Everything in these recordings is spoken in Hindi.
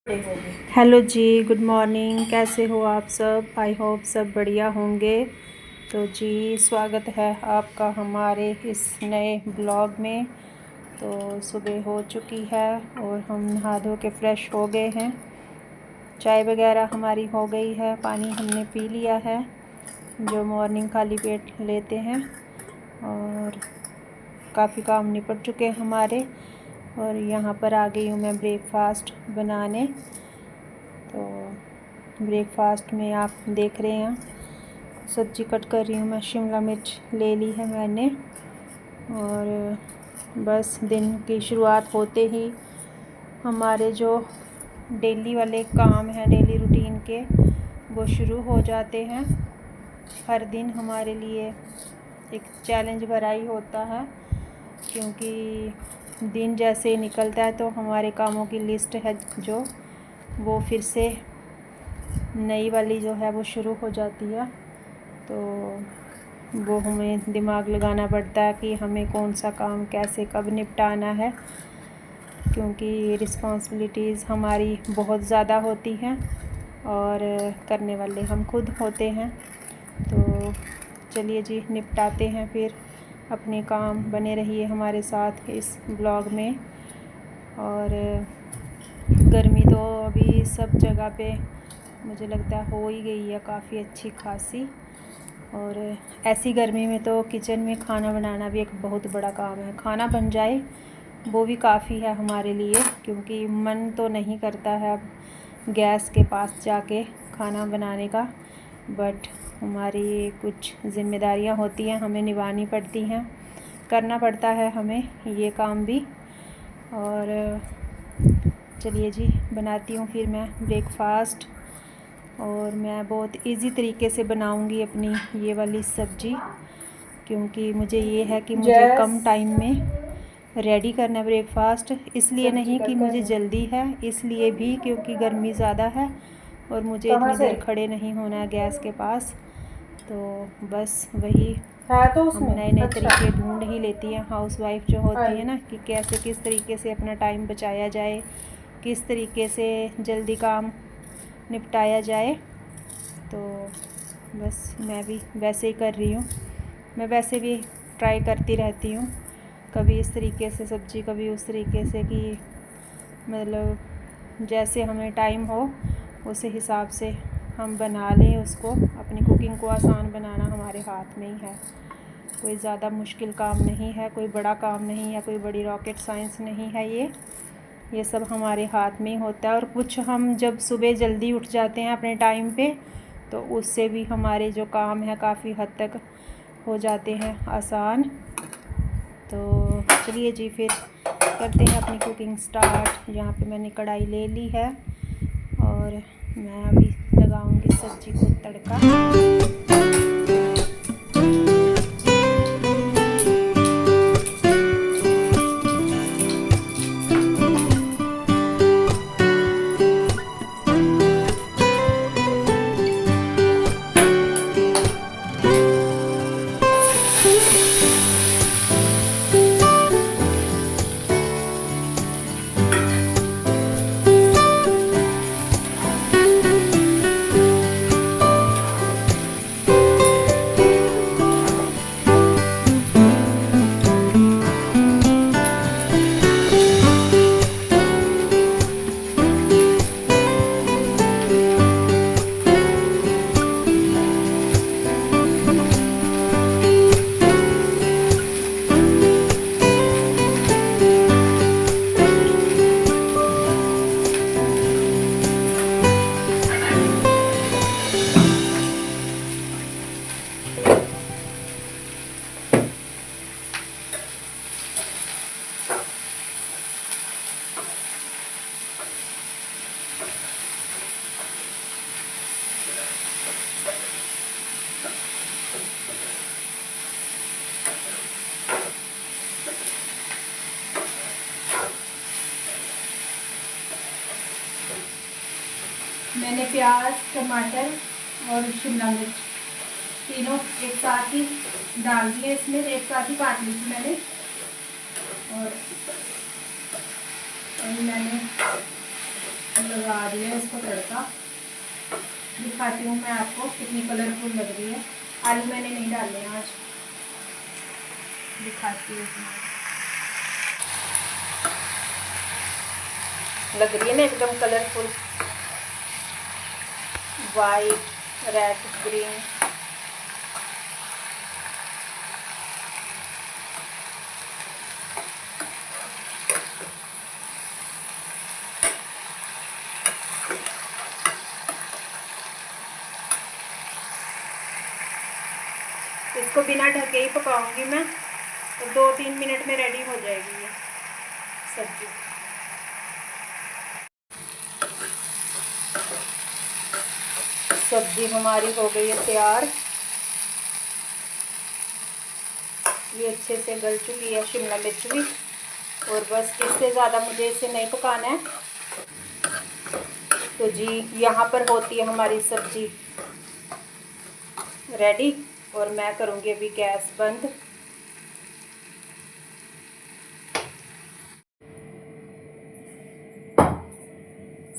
हेलो जी, गुड मॉर्निंग। कैसे हो आप सब? आई होप सब बढ़िया होंगे। तो जी, स्वागत है आपका हमारे इस नए ब्लॉग में। तो सुबह हो चुकी है और हम नहा धो के फ्रेश हो गए हैं। चाय वगैरह हमारी हो गई है, पानी हमने पी लिया है जो मॉर्निंग खाली पेट लेते हैं, और काफ़ी काम निपट चुके हैं हमारे। और यहाँ पर आ गई हूँ मैं ब्रेकफास्ट बनाने। तो ब्रेकफास्ट में आप देख रहे हैं सब्ज़ी कट कर रही हूँ मैं। शिमला मिर्च ले ली है मैंने, और बस दिन की शुरुआत होते ही हमारे जो डेली वाले काम हैं, डेली रूटीन के, वो शुरू हो जाते हैं। हर दिन हमारे लिए एक चैलेंज भरा ही होता है, क्योंकि दिन जैसे ही निकलता है तो हमारे कामों की लिस्ट है जो वो फिर से नई वाली जो है वो शुरू हो जाती है। तो वो हमें दिमाग लगाना पड़ता है कि हमें कौन सा काम कैसे कब निपटाना है, क्योंकि रिस्पॉन्सिबिलिटीज़ हमारी बहुत ज़्यादा होती हैं और करने वाले हम खुद होते हैं। तो चलिए जी, निपटाते हैं फिर अपने काम। बने रहिए हमारे साथ इस ब्लॉग में। और गर्मी तो अभी सब जगह पे मुझे लगता है हो ही गई है काफ़ी अच्छी खासी। और ऐसी गर्मी में तो किचन में खाना बनाना भी एक बहुत बड़ा काम है। खाना बन जाए वो भी काफ़ी है हमारे लिए, क्योंकि मन तो नहीं करता है अब गैस के पास जाके खाना बनाने का, बट हमारी कुछ ज़िम्मेदारियां होती हैं, हमें निभानी पड़ती हैं, करना पड़ता है हमें ये काम भी। और चलिए जी, बनाती हूँ फिर मैं ब्रेकफास्ट। और मैं बहुत इजी तरीके से बनाऊँगी अपनी ये वाली सब्ज़ी, क्योंकि मुझे ये है कि मुझे कम टाइम में रेडी करना है ब्रेकफास्ट। इसलिए नहीं कि मुझे जल्दी है, इसलिए भी क्योंकि गर्मी ज़्यादा है और मुझे इतनी देर खड़े नहीं होना है गैस के पास। तो बस वही है तो हम नए नए तरीके ढूंढ ही लेती हैं हाउसवाइफ जो होती है ना, कि कैसे किस तरीके से अपना टाइम बचाया जाए, किस तरीके से जल्दी काम निपटाया जाए। तो बस मैं भी वैसे ही कर रही हूँ। मैं वैसे भी ट्राई करती रहती हूँ, कभी इस तरीके से सब्ज़ी, कभी उस तरीके से, कि मतलब जैसे हमें टाइम हो उस हिसाब से हम बना लें उसको। अपनी कुकिंग को आसान बनाना हमारे हाथ में ही है। कोई ज़्यादा मुश्किल काम नहीं है, कोई बड़ा काम नहीं है, कोई बड़ी रॉकेट साइंस नहीं है। ये सब हमारे हाथ में ही होता है। और कुछ हम जब सुबह जल्दी उठ जाते हैं अपने टाइम पे, तो उससे भी हमारे जो काम है काफ़ी हद तक हो जाते हैं आसान। तो चलिए जी, फिर करते हैं अपनी कुकिंग स्टार्ट। यहाँ पे मैंने कढ़ाई ले ली है और मैं अभी लगाऊंगी सब्ज़ी को तड़का। मैंने प्याज, टमाटर और शिमला मिर्च तीनों एक साथ ही डाल दिए इसमें, एक साथ ही काट ली थी मैंने। और मैंने लगा दिया इसको तड़का। दिखाती हूँ मैं आपको कितनी कलरफुल लग रही है। आलू मैंने नहीं डाले हैं आज, दिखाती हूँ। लग रही है ना एकदम कलरफुल, वाइट रेड ग्रीन। इसको बिना ढके ही पकाऊंगी मैं, तो 2-3 मिनट में रेडी हो जाएगी ये सब्जी। सब्जी हमारी हो गई है तैयार। ये अच्छे से गल चुकी है, शिमला मिर्च भी। और बस इससे ज़्यादा मुझे इसे नहीं पकाना है। तो जी यहाँ पर होती है हमारी सब्जी रेडी, और मैं करूँगी अभी गैस बंद।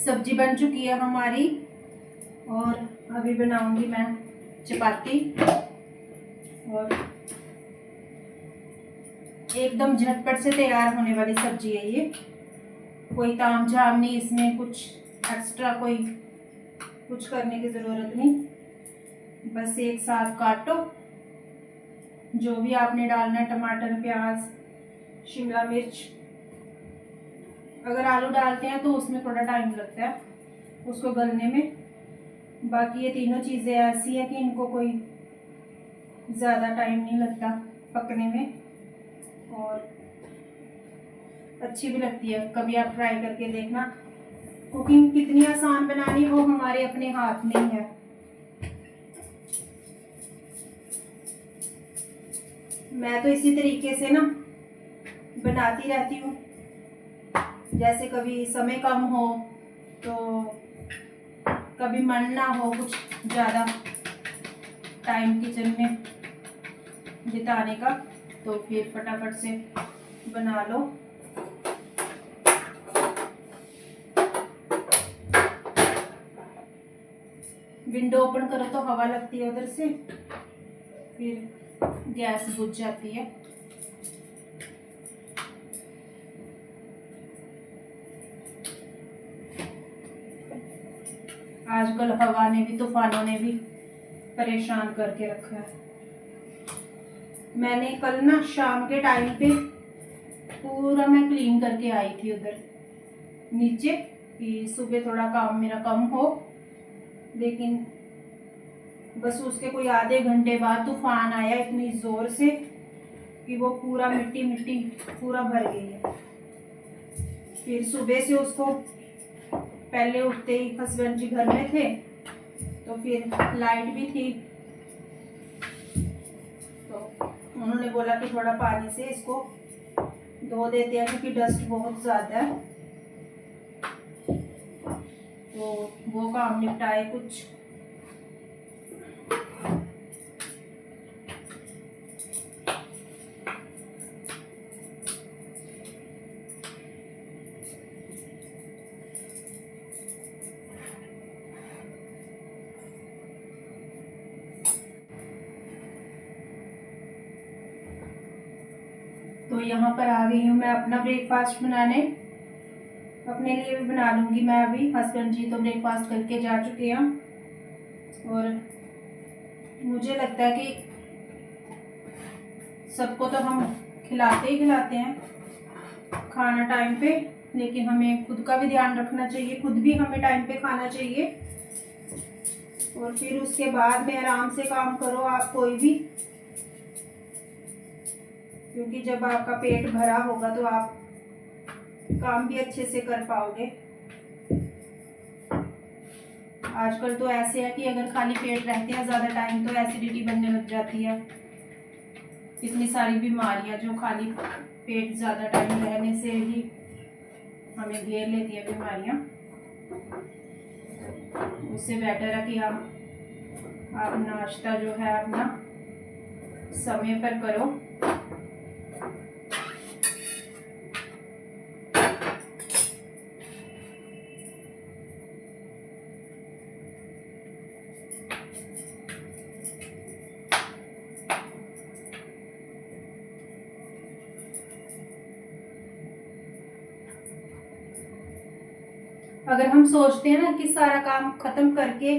सब्जी बन चुकी है हमारी, और अभी बनाऊंगी मैं चपाती। और एकदम झटपट से तैयार होने वाली सब्जी है ये, कोई ताम झाम नहीं इसमें, कुछ एक्स्ट्रा कोई कुछ करने की ज़रूरत नहीं। बस एक साथ काटो जो भी आपने डालना है, टमाटर, प्याज, शिमला मिर्च। अगर आलू डालते हैं तो उसमें थोड़ा टाइम लगता है उसको गलने में। बाकी ये तीनों चीज़ें ऐसी है कि इनको कोई ज़्यादा टाइम नहीं लगता पकने में, और अच्छी भी लगती है। कभी आप ट्राई करके देखना। कुकिंग कितनी आसान बनानी वो हमारे अपने हाथ में ही है। मैं तो इसी तरीके से ना बनाती रहती हूँ। जैसे कभी समय कम हो, तो कभी मन ना हो कुछ ज़्यादा टाइम किचन में बिताने का, तो फिर फटाफट से बना लो। विंडो ओपन करो तो हवा लगती है उधर से, फिर गैस बुझ जाती है। आजकल हवा ने भी, तूफानों ने भी परेशान करके रखा है। मैंने कल ना शाम के टाइम पे पूरा मैं क्लीन करके आई थी उधर नीचे, कि सुबह थोड़ा काम मेरा कम हो। लेकिन बस उसके कोई आधे घंटे बाद तूफान आया इतनी ज़ोर से कि वो पूरा मिट्टी मिट्टी पूरा भर गई है। फिर सुबह से उसको, पहले उठते ही हस्बैंड जी घर में थे, तो फिर लाइट भी थी, तो उन्होंने बोला कि थोड़ा पानी से इसको धो देते हैं क्योंकि डस्ट बहुत ज़्यादा है। तो वो काम निपटाए कुछ। तो यहाँ पर आ गई हूँ मैं अपना ब्रेकफास्ट बनाने। अपने लिए भी बना लूँगी मैं अभी। हस्बैंड जी तो ब्रेकफास्ट करके जा चुके हैं, और मुझे लगता है कि सबको तो हम खिलाते ही खिलाते हैं खाना टाइम पे, लेकिन हमें खुद का भी ध्यान रखना चाहिए, खुद भी हमें टाइम पे खाना चाहिए। और फिर उसके बाद में आराम से काम करो आप कोई भी, क्योंकि जब आपका पेट भरा होगा तो आप काम भी अच्छे से कर पाओगे। आजकल तो ऐसे है कि अगर खाली पेट रहते हैं ज़्यादा टाइम तो एसिडिटी बनने लग जाती है। इतनी सारी बीमारियां जो खाली पेट ज़्यादा टाइम रहने से ही हमें घेर लेती है बीमारियां। उससे बेटर है कि आप नाश्ता जो है अपना समय पर करो। अगर हम सोचते हैं ना कि सारा काम ख़त्म करके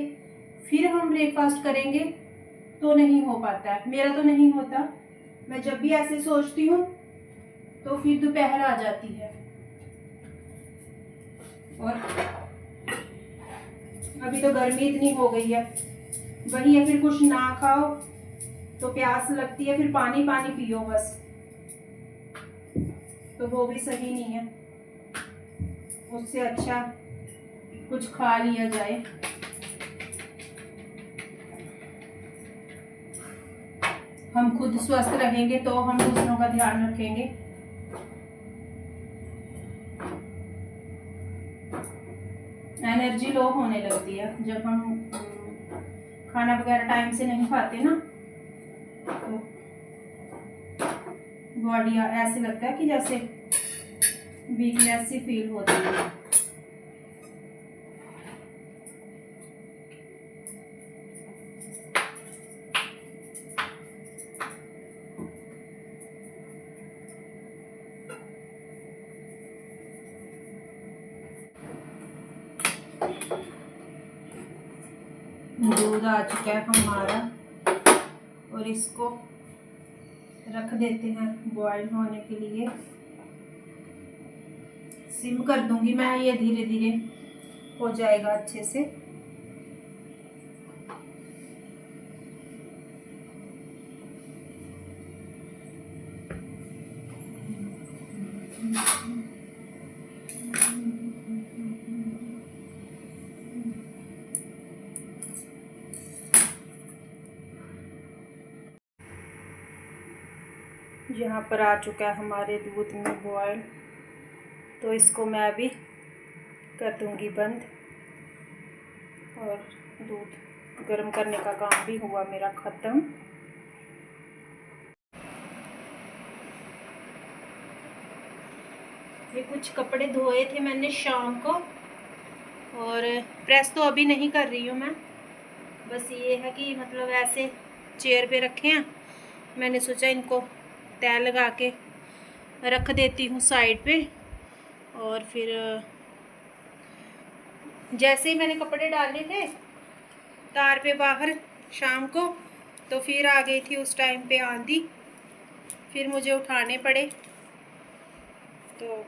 फिर हम ब्रेकफास्ट करेंगे तो नहीं हो पाता है। मेरा तो नहीं होता। मैं जब भी ऐसे सोचती हूँ तो फिर दोपहर आ जाती है। और अभी तो गर्मी इतनी हो गई है, वही है, फिर कुछ ना खाओ तो प्यास लगती है, फिर पानी पानी पियो बस, तो वो भी सही नहीं है। उससे अच्छा कुछ खा लिया जाए। हम खुद स्वस्थ रहेंगे तो हम दूसरों का ध्यान रखेंगे। एनर्जी लो होने लगती है जब हम खाना वगैरह टाइम से नहीं खाते ना, तो बॉडी ऐसे लगता है कि जैसे वीकनेस सी फील होती है। दूध आ चुका है हमारा और इसको रख देते हैं बॉईल होने के लिए। सिम कर दूंगी मैं, ये धीरे धीरे हो जाएगा अच्छे से। यहाँ पर आ चुका है हमारे दूध में बॉयल, तो इसको मैं अभी कर दूंगी बंद और दूध गर्म करने का काम भी हुआ मेरा ख़त्म। ये कुछ कपड़े धोए थे मैंने शाम को, और प्रेस तो अभी नहीं कर रही हूँ मैं, बस ये है कि मतलब ऐसे चेयर पे रखे हैं। मैंने सोचा इनको तय लगा के रख देती हूँ साइड पे, और फिर जैसे ही मैंने कपड़े डाले थे तार पे बाहर शाम को, तो फिर आ गई थी उस टाइम पे आंधी, फिर मुझे उठाने पड़े, तो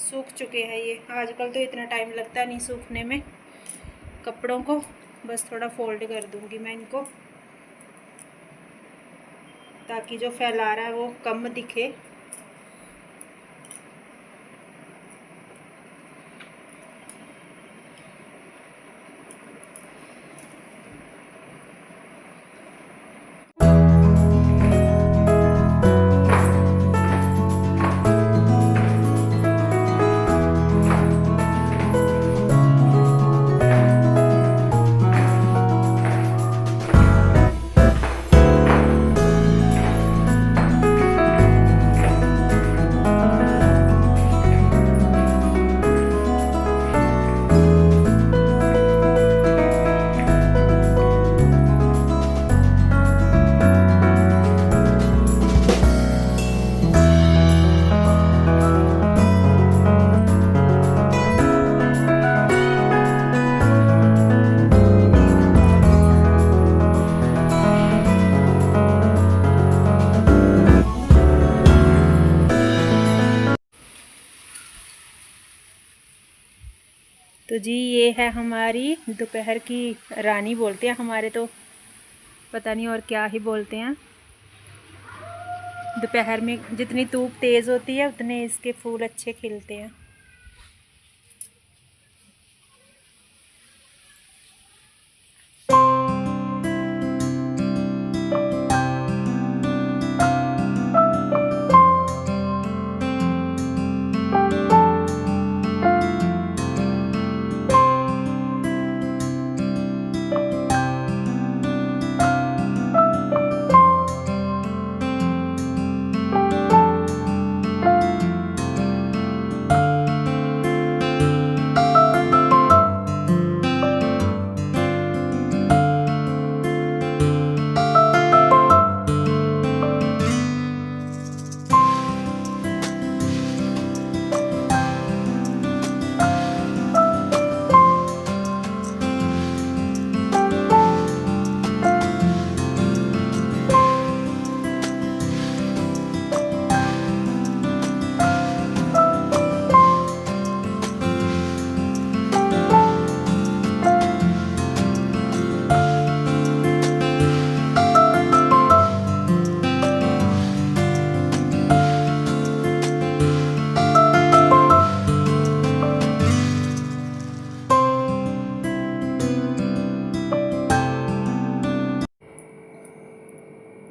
सूख चुके हैं ये। आजकल तो इतना टाइम लगता नहीं सूखने में कपड़ों को, बस थोड़ा फोल्ड कर दूंगी मैं इनको ताकि जो फैला रहा है वो कम दिखे। तो जी ये है हमारी दोपहर की रानी, बोलते हैं हमारे तो, पता नहीं और क्या ही बोलते हैं। दोपहर में जितनी धूप तेज़ होती है उतने इसके फूल अच्छे खिलते हैं।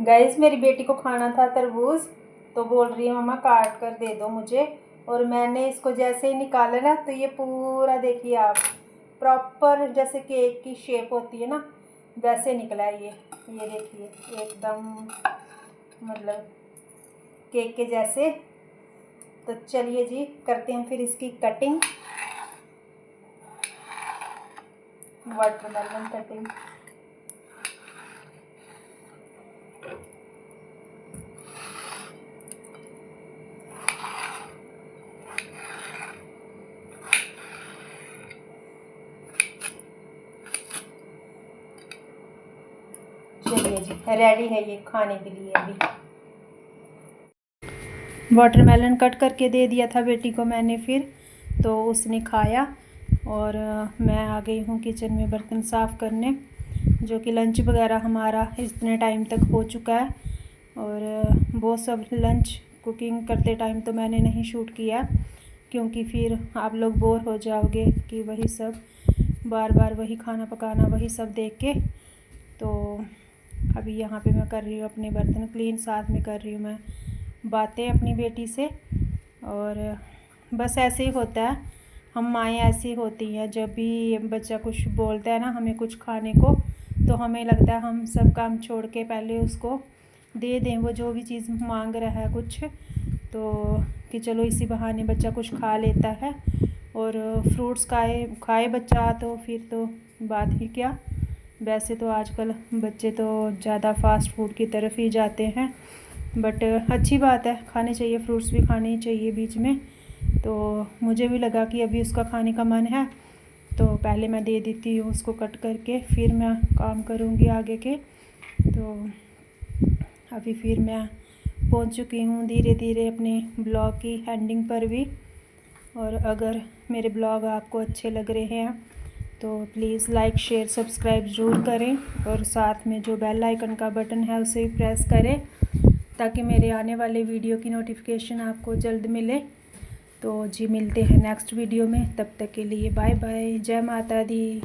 गाइस मेरी बेटी को खाना था तरबूज, तो बोल रही है मम्मा काट कर दे दो मुझे। और मैंने इसको जैसे ही निकाला ना तो ये पूरा देखिए आप, प्रॉपर जैसे केक की शेप होती है ना वैसे निकला है ये देखिए एकदम मतलब केक के जैसे। तो चलिए जी करते हैं फिर इसकी कटिंग, वाटरमेलन कटिंग। चलिए जी रेडी है ये खाने के लिए। अभी वाटरमेलन कट करके दे दिया था बेटी को मैंने फिर, तो उसने खाया। और मैं आ गई हूँ किचन में बर्तन साफ़ करने, जो कि लंच वगैरह हमारा इतने टाइम तक हो चुका है। और वो सब लंच कुकिंग करते टाइम तो मैंने नहीं शूट किया, क्योंकि फिर आप लोग बोर हो जाओगे कि वही सब बार बार वही खाना पकाना वही सब देख के। तो अभी यहाँ पे मैं कर रही हूँ अपने बर्तन क्लीन, साथ में कर रही हूँ मैं बातें अपनी बेटी से। और बस ऐसे ही होता है, हम माएँ ऐसी होती हैं, जब भी बच्चा कुछ बोलता है ना हमें कुछ खाने को, तो हमें लगता है हम सब काम छोड़ के पहले उसको दे दें वो जो भी चीज़ मांग रहा है कुछ, तो कि चलो इसी बहाने बच्चा कुछ खा लेता है। और फ्रूट्स खाए बच्चा तो फिर तो बात ही क्या। वैसे तो आजकल बच्चे तो ज़्यादा फास्ट फूड की तरफ ही जाते हैं, बट अच्छी बात है, खाने चाहिए, फ्रूट्स भी खाने चाहिए बीच में। तो मुझे भी लगा कि अभी उसका खाने का मन है, तो पहले मैं दे देती हूँ उसको कट करके, फिर मैं काम करूँगी आगे के। तो अभी फिर मैं पहुँच चुकी हूँ धीरे धीरे अपने ब्लॉग की एंडिंग पर भी। और अगर मेरे ब्लॉग आपको अच्छे लग रहे हैं तो प्लीज़ लाइक शेयर सब्सक्राइब ज़रूर करें, और साथ में जो बेल आइकन का बटन है उसे भी प्रेस करें, ताकि मेरे आने वाले वीडियो की नोटिफिकेशन आपको जल्द मिले। तो जी मिलते हैं नेक्स्ट वीडियो में, तब तक के लिए बाय बाय, जय माता दी।